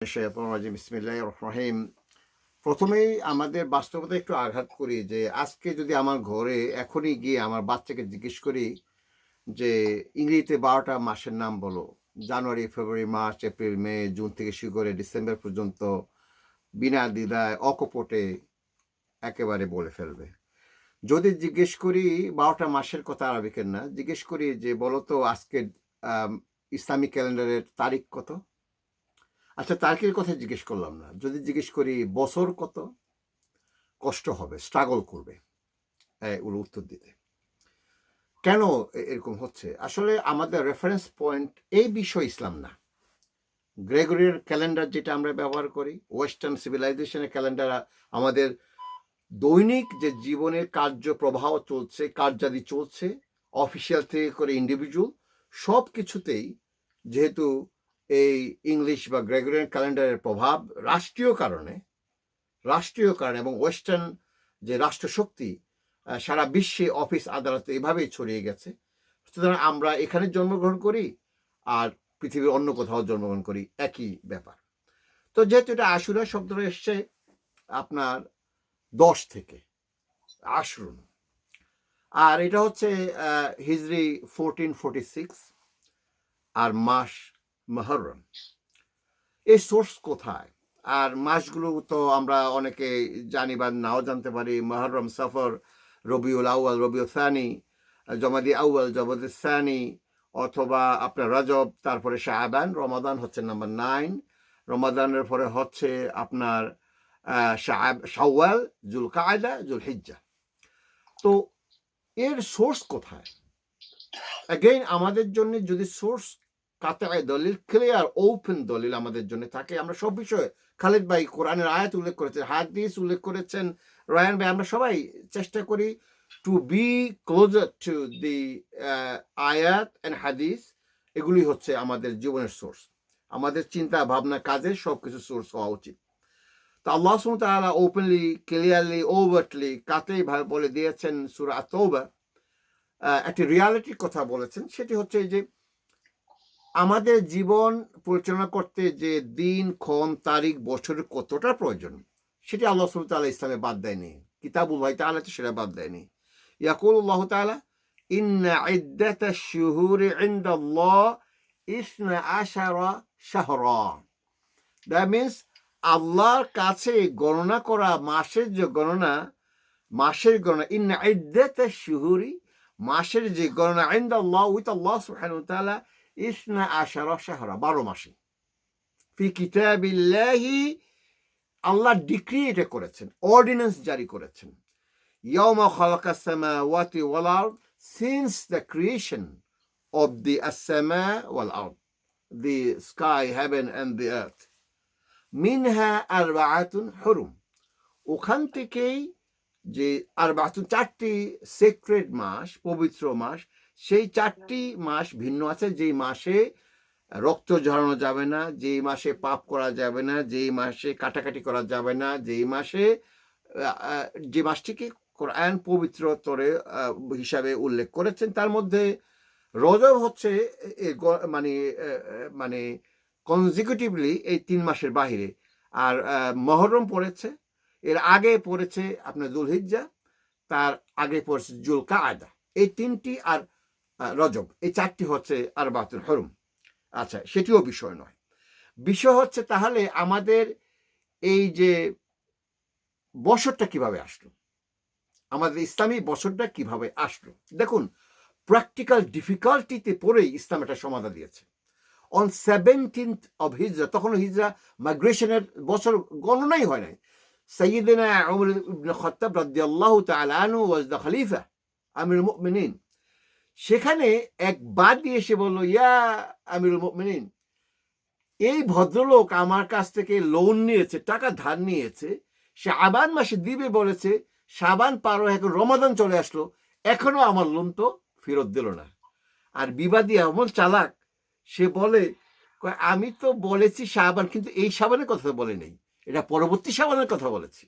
বিসমিল্লাহির রহমানির রহিম। প্রথমেই আমাদের বাস্তবতা একটু আঘাত করি যে আজকে যদি আমার ঘরে এখনই গিয়ে আমার বাচ্চাকে জিজ্ঞেস করি যে ইংরেজিতে 12টা মাসের নাম বলো, জানুয়ারি, ফেব্রুয়ারি, মার্চ, এপ্রিল, মে, জুন থেকে শুরু করে ডিসেম্বর পর্যন্ত বিনা দ্বিধায় অকপটে একেবারে বলে ফেলবে। যদি জিজ্ঞেস করি 12টা মাসের কথা, আরবিকের না, জিজ্ঞেস করি যে বলো তো আজকে ইসলামিক ক্যালেন্ডারের তারিখ কত, আচ্ছা তারিখের কথা জিজ্ঞেস করলাম না, যদি জিজ্ঞেস করি বছর কত, কষ্ট হবে, স্ট্রাগল করবে ওর উত্তর দিতে। কেন এরকম হচ্ছে? আসলে আমাদের রেফারেন্স পয়েন্ট এই বিষয় ইসলাম না। গ্রেগরিয়ান ক্যালেন্ডার যেটা আমরা ব্যবহার করি, ওয়েস্টার্ন সিভিলাইজেশনের ক্যালেন্ডার, আমাদের দৈনিক যে জীবনের কার্য প্রবাহ চলছে, কার্যাদি চলছে, অফিসিয়াল থেকে করে ইন্ডিভিজুয়াল, সব কিছুতেই যেহেতু এই ইংলিশ বা গ্রেগরিয়ান ক্যালেন্ডারের প্রভাব রাষ্ট্রীয় কারণে এবং ওয়েস্টার্ন যে রাষ্ট্রশক্তি সারা বিশ্বে অফিস আদালতে এভাবেই ছড়িয়ে গেছে। সুতরাং আমরা এখানে জন্মগ্রহণ করি আর পৃথিবীর অন্য কোথাও জন্মগ্রহণ করি, একই ব্যাপার। তো যেহেতু এটা আশুরা শব্দটা এসছে আপনার 10 থেকে, আশরুন, আর এটা হচ্ছে হিজরি 1446, আর মাস মুহররম। এই সোর্স কোথায়? আর মাসগুলো তো আমরা অনেকে জানি বা নাও জানতে পারি। মুহররম, সফর, রবিউল আউয়াল, রবিউল সানি, জমাদি আউয়াল, জমাদি সানি, অথবা আপনার রজব, তারপরে শাবান, রমাদান হচ্ছে নাম্বার 9, রমাদানের পরে হচ্ছে আপনার শাওয়াল, জুলকায়দা, জুলহিজ্জা। তো এর সোর্স কোথায়? অ্যাগেইন আমাদের জন্য যদি সোর্স কাতায় দলিল, ক্লিয়ার ওপেন দলিল আমাদের জন্য থাকে, আমরা সব বিষয়ে, খালেদ ভাই কোরআনের আয়াত উল্লেখ করেছেন, হাদিস উল্লেখ করেছেন, রায়ান ভাই, আমরা সবাই চেষ্টা করি to be closer to the আয়াত অ্যান্ড হাদিস। এগুলি হচ্ছে আমাদের জীবনের সোর্স, আমাদের চিন্তা ভাবনা কাজের সব কিছু সোর্স হওয়া উচিত। তো আল্লাহ সুবহানাহু ওয়া তাআলা ওপেনলি, ক্লিয়ারলি, ওভারটলি কাতেই ভাবে বলে দিয়েছেন সূরা আত-তাওবা, একটি রিয়ালিটির কথা বলেছেন। সেটি হচ্ছে যে আমাদের জীবন পরিচালনা করতে যে দিন, ক্ষণ, তারিখ, বছরের কতটা প্রয়োজন, সেটি আল্লাহ সুবহানাহু ওয়া তাআলা ইসলামে বাদ দেয়নি। কিতাবুল্লাহি তাআলা তো সেটা বাদ দেয়নি। ইয়াকুলুল্লাহু তাআলা ইন্না ইদ্দাতাশ শুহুরি ইনদাল্লাহ ইসনা আশারা শাহরা। দ্যাট মিনস আল্লাহর কাছে গণনা করা মাসের যে গণনা, ইন্না ইদ্দাতাশ শুহুরি, মাসের যে গণনা, ইনদাল্লাহ, উইথ আল্লাহ সুবহানাহু ওয়া তাআলা, ইসনা আশারা শাহরা, 12 মাসে। ফি কিতাবিল্লাহি, আল্লাহ ডিক্রি এটা করেছেন, অর্ডিন্যান্স জারি করেছেন। ইয়াউমা খালাকাস সামাওয়াতি ওয়াল আরদ, since the creation of the আসসামা ওয়াল আরদ, the sky, heaven and the earth, মিনহা আরবাআতুন হুরুম, ওখান থেকেই যে আরবাআতুন, 4টি সেক্রেড মাস, পবিত্র মাস, সেই 4টি মাস ভিন্ন আছে। যেই মাসে রক্ত ঝরানো যাবে না, যেই মাসে পাপ করা যাবে না, যেই মাসে কাটাকাটি করা যাবে না, যেই মাসে যে মাসটিকে কোরআন পবিত্রতরে হিসাবে উল্লেখ করেছেন, তার মধ্যে রজব হচ্ছে মানে মানে কনজিকিউটিভলি এই 3 মাসের বাহিরে। আর মুহররম পড়েছে, এর আগে পড়েছে আপনার যুলহিজ্জা, তার আগে পড়েছে যুলকায়দা। এই 3টি, আর রজব, এই 4টি হচ্ছে আরবাতুল হুরুম। আচ্ছা, সেটিও বিষয় নয়। বিষয় হচ্ছে তাহলে আমাদের এই যে বছরটা কিভাবে আসলো, আমাদের ইসলামী বছরটা কিভাবে আসলো। দেখুন, প্র্যাকটিক্যাল ডিফিকাল্টিতে পড়েই ইসলাম একটা সমাধান দিয়েছে। অন 17th of হিজরা, তখন হিজরা মাইগ্রেশনের বছর গণনাই হয় নাই, সাইয়্যিদনা উমর ইবনে খাত্তাব রাদিয়াল্লাহু তাআলা আনহু ওয়াজ দ্য খলিফা, আমিরুল মুমিনিন। সেখানে এক বাদী এসে বলল, ইয়া আমিরুল মুমিনিন, এই ভদ্রলোক আমার কাছ থেকে লোন নিয়েছে, টাকা ধার নিয়েছে, শাবান মাসে দিবে বলেছে, শাবান পার হয়ে এখন রমাদান চলে আসলো, এখনো আমার লোন তো ফেরত দিল না। আর বিবাদী এমন চালাক, সে বলে, আমি তো বলেছি শাবান, কিন্তু এই শাবানের কথা তো বলে নেই, এটা পরবর্তী শাবানের কথা বলেছি।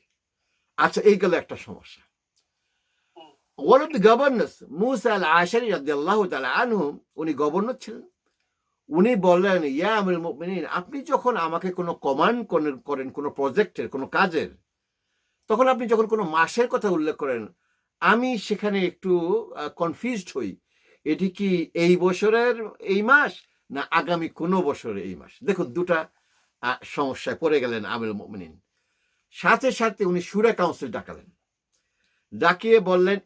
আচ্ছা, এই গেল একটা সমস্যা। ওয়ান অফ দ্য গভর্নর্স, মুসা আল আশারি রাদিয়াল্লাহু তাআলা আনহু, উনি গভর্নর ছিলেন। উনি বললেন, ইয়া আমিরুল মুমিনিন, আপনি যখন আমাকে কোনো কমান্ড করেন কোনো প্রজেক্টের, কোনো কাজের, তখন আপনি যখন কোনো মাসের কথা উল্লেখ করেন, আমি সেখানে একটু কনফিউজড হই। এটি কি এই বছরের এই মাস, না আগামী কোনো বছরের এই মাস? দেখুন, দুটা সমস্যায় পড়ে গেলেন আমিরুল মুমিনিন। সাথে সাথে উনি শুরা কাউন্সিল ডাকালেন, ডাকিয়ে বললেন,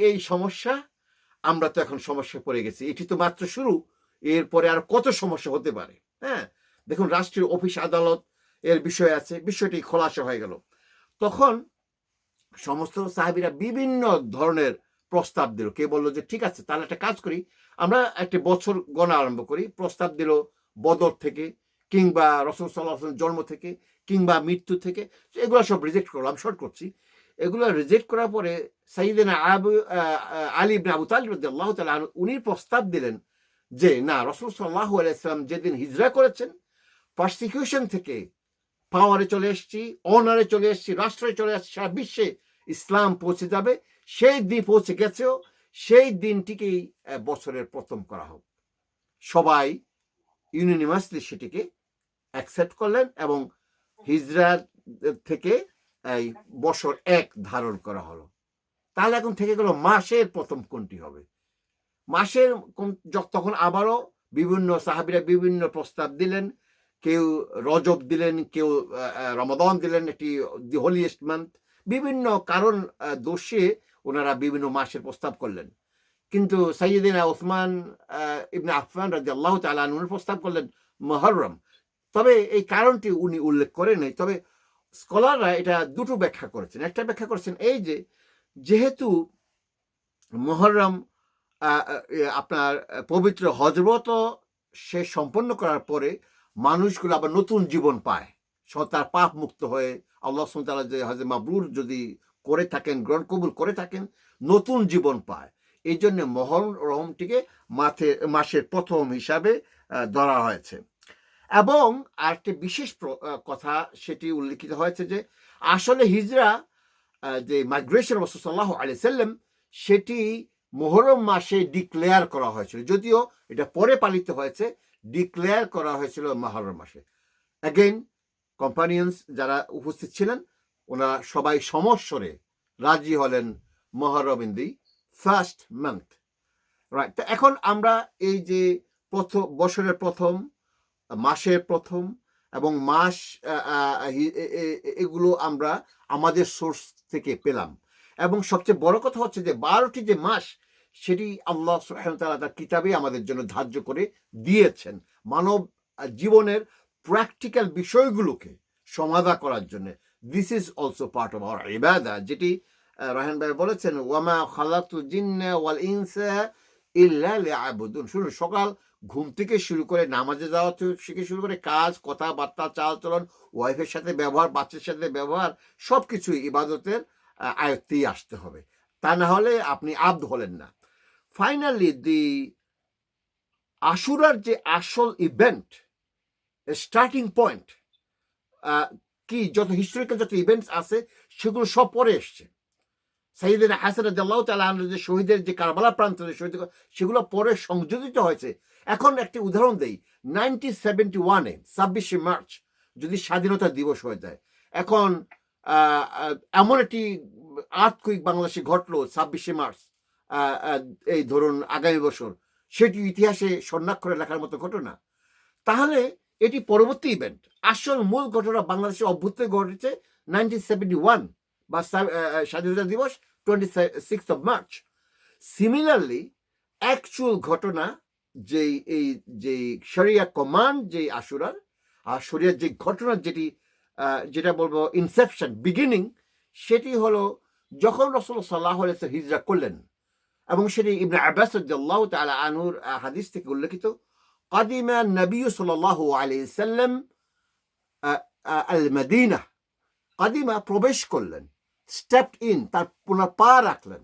এই সমস্যা, আমরা তো এখন সমস্যায় পড়ে গেছি, এটি তো মাত্র শুরু, এরপরে আর কত সমস্যা হতে পারে। হ্যাঁ, দেখুন, রাষ্ট্রীয় অফিস আদালত এর বিষয় আছে, বিষয়টি খোলাসা হয়ে গেল। তখন সমস্ত সাহাবীরা বিভিন্ন ধরনের প্রস্তাব দিল। কে বললো যে ঠিক আছে, তাহলে একটা কাজ করি, আমরা একটা বছর গণা আরম্ভ করি। প্রস্তাব দিল বদর থেকে, কিংবা রাসূল সাল্লাল্লাহু আলাইহি ওয়াসাল্লাম জন্ম থেকে, কিংবা মৃত্যু থেকে। এগুলো সব রিজেক্ট করলাম, শর্ট করছি। এগুলো রিজেক্ট করার পরে সাইয়েদনা আলী ইবনে আবু তালিব রাদিয়াল্লাহু তাআলা আনহু উনি প্রস্তাব দিলেন যে না, রাসূল সাল্লাল্লাহু আলাইহি ওয়াসাল্লাম যেদিন হিজরা করেছেন, পারসিকিউশন থেকে পাওয়ারে চলে এসেছি, অনারে চলে এসেছি, রাষ্ট্রে চলে আসছি, সারা বিশ্বে ইসলাম পৌঁছে যাবে, সেই দিন পৌঁছে গেছেও, সেই দিনটিকেই বছরের প্রথম করা হোক। সবাই ইউনিনিমাসলি সেটিকে অ্যাকসেপ্ট করলেন এবং হিজরা থেকে এই বছর 1 ধারণ করা হলো। তাহলে এখন থেকে গেল মাসের প্রথম কোনটি হবে? মাসের তখন আবারও বিভিন্ন সাহাবীরা বিভিন্ন প্রস্তাব দিলেন। কেউ রজব দিলেন, কেউ রমাদান দিলেন, একটি দি হোলিয়েস্ট মান্থ। বিভিন্ন কারণ দোষে ওনারা বিভিন্ন মাসের প্রস্তাব করলেন। কিন্তু সাইয়েদিনা ওসমান ইবনে আফফান রাদিয়াল্লাহু তাআলা আনহু প্রস্তাব করলেন মুহররম। তবে এই কারণটি উনি উল্লেখ করেন নাই। তবে স্কলাররা এটা দুটো ব্যাখ্যা করেছেন। একটা ব্যাখ্যা করেছেন এই যে, যেহেতু মুহররম আপনার পবিত্র হজরত সে সম্পন্ন করার পরে মানুষগুলো আবার নতুন জীবন পায়, তার পাপ মুক্ত হয়ে আল্লাহ সুবহানাহু ওয়া তাআলা যে হজে মাবরুর যদি করে থাকেন, গ্রহণ কবুল করে থাকেন, নতুন জীবন পায়। এই জন্য মুহররমটিকে মাসের প্রথম হিসাবে ধরা হয়েছে। এবং আরেকটি বিশেষ কথা সেটি উল্লেখিত হয়েছে যে আসলে হিজরা যে মাইগ্রেশন রাসূল সাল্লাল্লাহু আলাইহি সাল্লাম, সেটি মুহররম মাসে ডিক্লেয়ার করা হয়েছিল, যদিও এটা পরে পালিত হয়েছে। ডিক্লেয়ার করা হয়েছিল মুহররম মাসে। অ্যাগেইন, কম্পানিয়ন্স যারা উপস্থিত ছিলেন, ওনারা সবাই সমস্বরে রাজি হলেন Muharram in the first month, right? তো এখন আমরা এই যে বছরের প্রথম, মাসের প্রথম এবং মাস, এগুলো আমরা আমাদের সোর্স থেকে পেলাম। এবং সবচেয়ে বড় কথা হচ্ছে যে 12টি যে মাস, সেটি আল্লাহ সুবহানাহু ওয়া তাআলা তার কিতাবে আমাদের জন্য ধার্য করে দিয়েছেন মানব জীবনের প্র্যাকটিক্যাল বিষয়গুলোকে সমাধা করার জন্য। This is also part of our ইবাদা, যেটি রায়হান ভাই বলেছেন, ওয়ামা খালাকতুল জিন্না ওয়াল ইনসা ইল্লা লিয়াবুদুন। শুনুন, সকাল ঘুম থেকে শুরু করে নামাজে যাওয়া থেকে শুরু করে কাজ, কথাবার্তা, চালচলন, ওয়াইফের সাথে ব্যবহার, বাচ্চার সাথে ব্যবহার, সবকিছুই ইবাদতের আয়ত্তেই আসতে হবে। তা না হলে আপনি আব্দ হলেন না। ফাইনালি দি আশুরার যে আসল ইভেন্ট, স্টার্টিং পয়েন্ট, কি যত হিস্টোরিক্যাল যত ইভেন্টস আছে সেগুলো সব পরে এসছে। সাইয়েদনা হাসান রাদিয়াল্লাহু তাআলা আনহু যে শহীদের যে কারবালা প্রান্তরে শহীদ, সেগুলো পরে সংযোজিত হয়েছে। এখন একটি উদাহরণ দেই, 1971-এ 26শে মার্চ যদি স্বাধীনতা দিবস হয়ে যায়, এখন এমন একটি আর্থকুইক বাংলাদেশে ঘটলো 26শে মার্চ, এই ধরুন আগামী বছর, সেটি ইতিহাসে স্বর্ণাক্ষরে লেখার মতো ঘটনা। তাহলে এটি পরবর্তী ইভেন্ট। আসল মূল ঘটনা বাংলাদেশের অভ্যুত্থান ঘটেছে 1971 বা স্বাধীনতা দিবস 26th of March। Similarly actual ঘটনা যে শরিয়া কমান্ড, যে আশুরার আর শরিয়ার যে ঘটনা, যেটা বলবো ইনসেপশন, বিগিনিং, সেটি হলো যখন রাসূলুল্লাহ সাল্লাল্লাহু আলাইহি ওয়াসাল্লাম হিজরা করলেন। এবং সেটি ইবনে আব্বাস রাদিয়াল্লাহু তাআলা আনহুর হাদিস থেকে উল্লেখিত, কাদিমা নবী সাল্লাল্লাহু আলাইহি ওয়াসাল্লাম আল মদিনা। কাদিমা প্রবেশ করলেন, স্টেপড ইন, তার পুনঃ পা রাখলেন।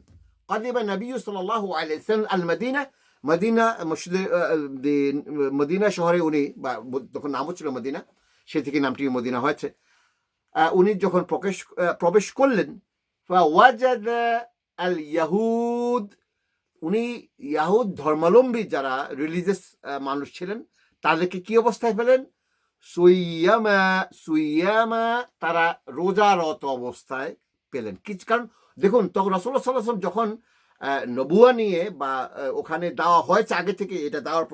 কাদিমা নবী সাল্লাল্লাহু আলাইহি ওয়াসাল্লাম আল মদিনা, মদিনা মসজিদে, মদিনা শহরে উনি, বা তখন নামও ছিল মদিনা, সে থেকে নামটি মদিনা হয়েছে। উনি যখন প্রবেশ করলেন, ফাওয়াজাদা আল ইয়াহুদ, উনি ইয়াহুদ ধর্মাবলম্বী যারা রিলিজিয়াস মানুষ ছিলেন, তাদেরকে কি অবস্থায় পেলেন? সুইয়ামা সুইয়ামা, তারা রোজারত অবস্থায় পেলেন। কারণ দেখুন, তখন রাসূলুল্লাহ সাল্লাল্লাহু আলাইহি ওয়াসাল্লাম যখন নবুয়া নিয়ে বা ওখানে দাওয়া হয়েছে আগে থেকে, এটা দাওয়ার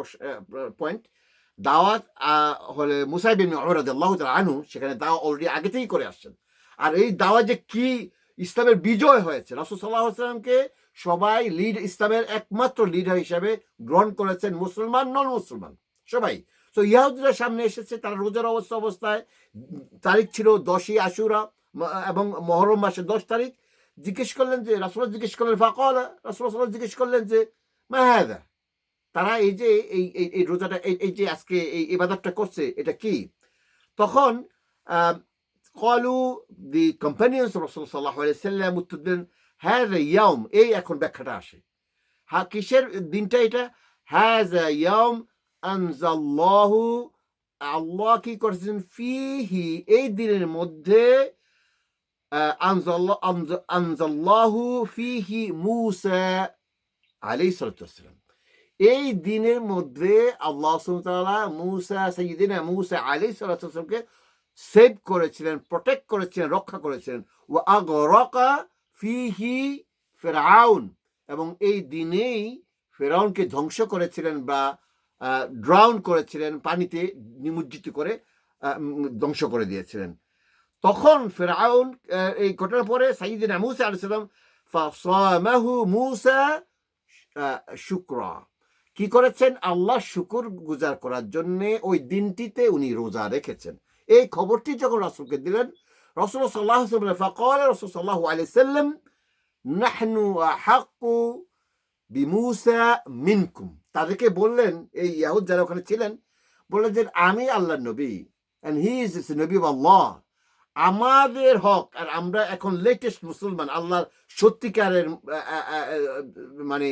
পয়েন্ট। দাওয়াত হলে মুসা বিন উমর রাদিয়াল্লাহু তাআলা আনহু সেখানে দাওয়া অলরেডি আগে থেকেই করে আসছেন। আর এই দাওয়া যে কি ইসলামের বিজয় হয়েছে, রাসূল সাল্লাল্লাহু আলাইহি ওয়াসাল্লামকে সবাই ইসলামের একমাত্র লিডার হিসেবে গ্রহণ করেছেন, মুসলমান নন মুসলমান সবাই। তো ইয়াহুদীরা সামনে এসেছে, তারা রোজার অবস্থায়, তারিখ ছিল 10ই আশুরা এবং মুহররম মাসের 10 তারিখ। জিজ্ঞেস করলেন যে রাসূলুল্লাহ জিজ্ঞেস করলেন, ফাকালা রাসূলুল্লাহ জিজ্ঞেস করলেন যে মা হাযা, তারা এই যে এই রোজাটা এই যে আজকে এই ইবাদতটা করছে এটা কি? তখন ক্বালু দি কম্পানিয়নস অফ রাসূল সাল্লাল্লাহু আলাইহি ওয়াসাল্লাম উত্তর দিলেন, হাযা ইয়াউম, এই এখন ব্যাখ্যাটা আসে। কিসের দিনটা এটা? হাযা ইয়াউম আনজাল্লাহু, আল্লাহ কি করেছেন, ফিহি, এই দিনের মধ্যে, আনজাল্লাহু ফিহি মূসা আলাইহিস সালাতু ওয়াসসালাম, এই দিনের মধ্যে আল্লাহ সুবহানাহু ওয়া তাআলা সাইয়্যিদিনা মূসা আলাইহিস সালাতু ওয়াসসালামকে সেভ করেছিলেন, প্রটেক্ট করেছিলেন, রক্ষা করেছিলেন। ওয়া আগরাকা ফিহি ফিরআউন, এবং এই দিনেই ফেরাউনকে ধ্বংস করেছিলেন বা ড্রাউন করেছিলেন, পানিতে নিমজ্জিত করে ধ্বংস করে দিয়েছিলেন। তখন ফেরাউন এই ঘটনার পরে সাইয়্যিদিনা মূসা আলাইহিস সালাম ফাসামাহু মূসা শুকরা, কি করেছেন, আল্লাহ শুকর গুজার করার জন্য ওই দিনটিতে উনি রোজা রেখেছেন। এই খবরটি যখন রাসূলকে দিলেন, রাসূল সাল্লাল্লাহু আলাইহি ওয়াসাল্লাম ফাকালা রাসূল সাল্লাল্লাহু আলাইহি ওয়াসাল্লাম নাহনু আহাক্কু বিমূসা মিনকুম, তাদেরকে বললেন, এই ইয়াহুদ যারা ওখানে ছিলেন, বললেন যে আমি আল্লাহর নবী, এন্ড হি ইজ নবী অফ আল্লাহ, আমাদের হক, আর আমরা এখন লেটেস্ট মুসলমান, আল্লাহর সত্যিকারের মানে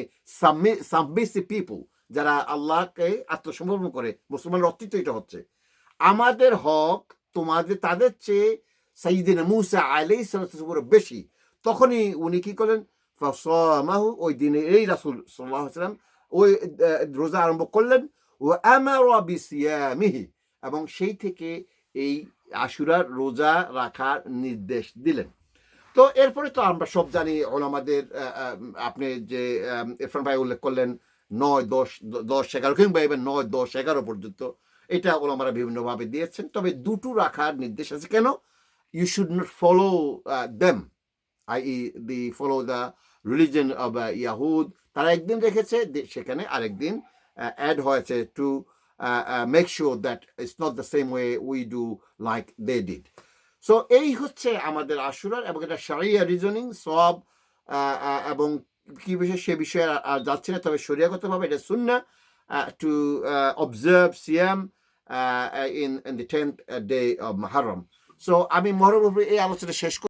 সাবমিসিভ পিপল, যারা আল্লাহকে আত্মসমর্পণ করে, মুসলমানের অস্তিত্ব এটা হচ্ছে। আমাদের হক তাদের চেয়ে সাইয়্যিদিনা মূসা আলাইহিস সালাতু বেশি। তখনই উনি কি করলেন, ফাসামাহু, ওই দিনে এই রাসূল সাল্লাল্লাহু আলাইহি ওয়াসাল্লাম ওই রোজা আরম্ভ করলেন। ওয়া আমারা বিসিয়ামিহি, এবং সেই থেকে এই আশুরার রোজা রাখার নির্দেশ দিলেন। তো এরপরে তো আমরা সব জানি, ওলামাদের আপনি যে ইরফান ভাই উল্লেখ করলেন 9, 10, 11 কিংবা 9, 10, 11 পর্যন্ত, এটা ওলামারা বিভিন্নভাবে দিয়েছেন। তবে দুটো রাখার নির্দেশ আছে। কেন? You should not follow them, i.e. the follow the religion of ইয়াহুদ। তারা একদিন রেখেছে, সেখানে আরেকদিন অ্যাড হয়েছে to make sure that it's not the same way we do like they did. So এই হচ্ছে আমাদের আশুরার, এবং এটা শরিয়া রিজনিং সওয়াব, এবং কি বিষয় সে বিষয়ে আর যাচ্ছে না। তবে শরিয়াগতভাবে এটা সুন্নাহ to observe Siam in the 10th day of Muharram. So আমি মুহররমের উপরে এই আলোচনা শেষ